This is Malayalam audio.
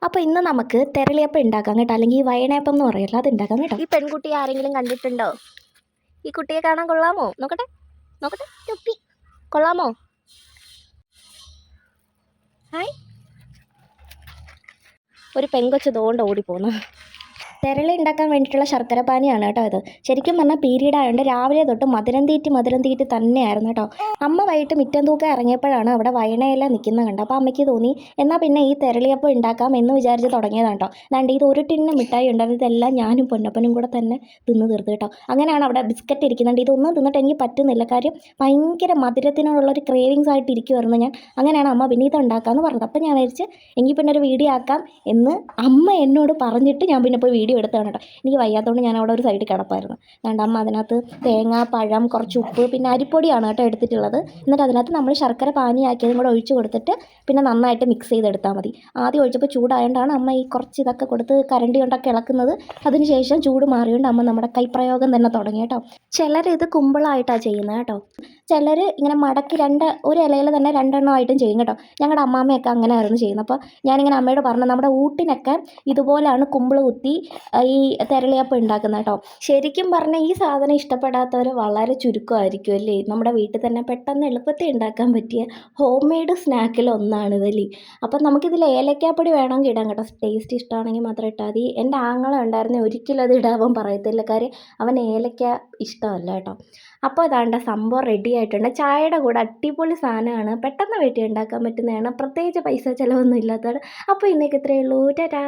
അപ്പോൾ ഇന്ന് നമുക്ക് തെരളിയപ്പം ഉണ്ടാക്കാം കേട്ടോ, അല്ലെങ്കിൽ ഈ വയണയപ്പം എന്ന് പറയല്ലോ, അത് ഉണ്ടാക്കാം കേട്ടോ. ഈ പെൺകുട്ടിയെ ആരെങ്കിലും കണ്ടിട്ടുണ്ടോ? ഈ കുട്ടിയെ കാണാൻ കൊള്ളാമോ? നോക്കട്ടെ നോക്കട്ടെ, തൊപ്പി കൊള്ളാമോ? ഹായ്. ഒരു പെങ്കൊച്ച് തോണ്ട് ഓടിപ്പോന്നു. തെരളി ഉണ്ടാക്കാൻ വേണ്ടിയിട്ടുള്ള ശർക്കര പാനിയാണ് കേട്ടോ ഇത്. ശരിക്കും പറഞ്ഞാൽ പീരീഡ് ആയതുകൊണ്ട് രാവിലെ തൊട്ട് മധുരം തീറ്റി തന്നെയായിരുന്നു കേട്ടോ. അമ്മ വൈകിട്ട് മിറ്റം തൂക്കം ഇറങ്ങിയപ്പോഴാണ് അവിടെ വയണയില നിൽക്കുന്നത് കണ്ടത്. അപ്പോൾ അമ്മയ്ക്ക് തോന്നി എന്നാൽ പിന്നെ ഈ തെരളിയപ്പം ഉണ്ടാക്കാം എന്ന് വിചാരിച്ച് തുടങ്ങിയതാണ് കേട്ടോ. അതാണ്ട് ഇത് ഒരു ടിന്ന് മിഠായി ഉണ്ടായിരുന്നു, ഇതെല്ലാം ഞാനും പൊന്നപ്പനും കൂടെ തന്നെ തിന്ന് തീർത്ത് കേട്ടോ. അങ്ങനെയാണ് അവിടെ ബിസ്ക്കറ്റ് ഇരിക്കുന്നുണ്ട്. ഇതൊന്നും തിന്നിട്ട് എനിക്ക് പറ്റുന്നില്ല, കാര്യം ഭയങ്കര മധുരത്തിനോടുള്ളൊരു ക്രേവിങ്സ് ആയിട്ട് ഇരിക്കുമായിരുന്നു ഞാൻ. അങ്ങനെയാണ് അമ്മ പിന്നെ ഇത് ഉണ്ടാക്കാമെന്ന് പറഞ്ഞത്. അപ്പം ഞാൻ വിചാരിച്ച് എങ്കിൽ പിന്നെ ഒരു വീഡിയോ ആക്കാം എന്ന് അമ്മ എന്നോട് പറഞ്ഞിട്ട് ഞാൻ പിന്നെ പോയി വീഡിയോ എടുത്താണ് കേട്ടോ. എനിക്ക് വയ്യാത്തതുകൊണ്ട് ഞാൻ അവിടെ ഒരു സൈഡിൽ കിടപ്പായിരുന്നു. അതുകൊണ്ട് അമ്മ അതിനകത്ത് തേങ്ങ, പഴം, കുറച്ച് ഉപ്പ്, പിന്നെ അരിപ്പൊടിയാണ് കേട്ടോ എടുത്തിട്ടുള്ളത്. എന്നിട്ട് അതിനകത്ത് നമ്മൾ ശർക്കര പാനിയാക്കിയതും കൂടെ ഒഴിച്ച് കൊടുത്തിട്ട് പിന്നെ നന്നായിട്ട് മിക്സ് ചെയ്തെടുത്താൽ മതി. ആദ്യം ഒഴിച്ചപ്പോൾ ചൂടായതുകൊണ്ടാണ് അമ്മ ഈ കുറച്ച് ഇതൊക്കെ കൊടുത്ത് കരണ്ടി കൊണ്ടൊക്കെ ഇളക്കുന്നത്. അതിനുശേഷം ചൂട് മാറിയോണ്ട് അമ്മ നമ്മുടെ കൈപ്രയോഗം തന്നെ തുടങ്ങി കേട്ടോ. ചിലർ ഇത് കുമ്പിളായിട്ടാണ് ചെയ്യുന്നത് കേട്ടോ. ചിലർ ഇങ്ങനെ മടക്കി ഒരു ഇലയിൽ തന്നെ രണ്ടെണ്ണമായിട്ടും ചെയ്യും കേട്ടോ. ഞങ്ങളുടെ അമ്മാമ്മയൊക്കെ അങ്ങനെ ആയിരുന്നു ചെയ്യുന്നത്. അപ്പോൾ ഞാനിങ്ങനെ അമ്മയോട് പറഞ്ഞു, നമ്മുടെ ഊട്ടിനൊക്കെ ഇതുപോലെയാണ് കുമ്പിൾ കുത്തി ഈ തെരളിയപ്പം ഉണ്ടാക്കുന്നത് കേട്ടോ. ശരിക്കും പറഞ്ഞാൽ ഈ സാധനം ഇഷ്ടപ്പെടാത്തവർ വളരെ ചുരുക്കമായിരിക്കും അല്ലേ. നമ്മുടെ വീട്ടിൽ തന്നെ പെട്ടെന്ന് എളുപ്പത്തിൽ ഉണ്ടാക്കാൻ പറ്റിയ ഹോം മെയ്ഡ് സ്നാക്കിൽ ഒന്നാണിതല്ലേ. അപ്പം നമുക്കിതിൽ ഏലക്കാപ്പൊടി വേണമെങ്കിൽ ഇടാം കേട്ടോ. ടേസ്റ്റ് ഇഷ്ടമാണെങ്കിൽ മാത്രം ഇട്ടാൽ മതി. എൻ്റെ ആങ്ങള ഉണ്ടായിരുന്നെ ഒരിക്കലും അത് ഇടാൻ പറയത്തില്ല, കാര്യം അവൻ ഏലക്ക ഇഷ്ടമല്ല കേട്ടോ. അപ്പോൾ അതാണ്ട് സംഭവം റെഡി ആയിട്ടുണ്ട്. ചായയുടെ കൂടെ അടിപൊളി സാധനമാണ്, പെട്ടെന്ന് വീട്ടിൽ ഉണ്ടാക്കാൻ പറ്റുന്നതാണ്, പ്രത്യേകിച്ച് പൈസ ചിലവൊന്നും ഇല്ലാത്തതാണ്. അപ്പോൾ ഇന്നേക്ക് ഇത്രയേ ഉള്ളൂ. ടാറ്റാ.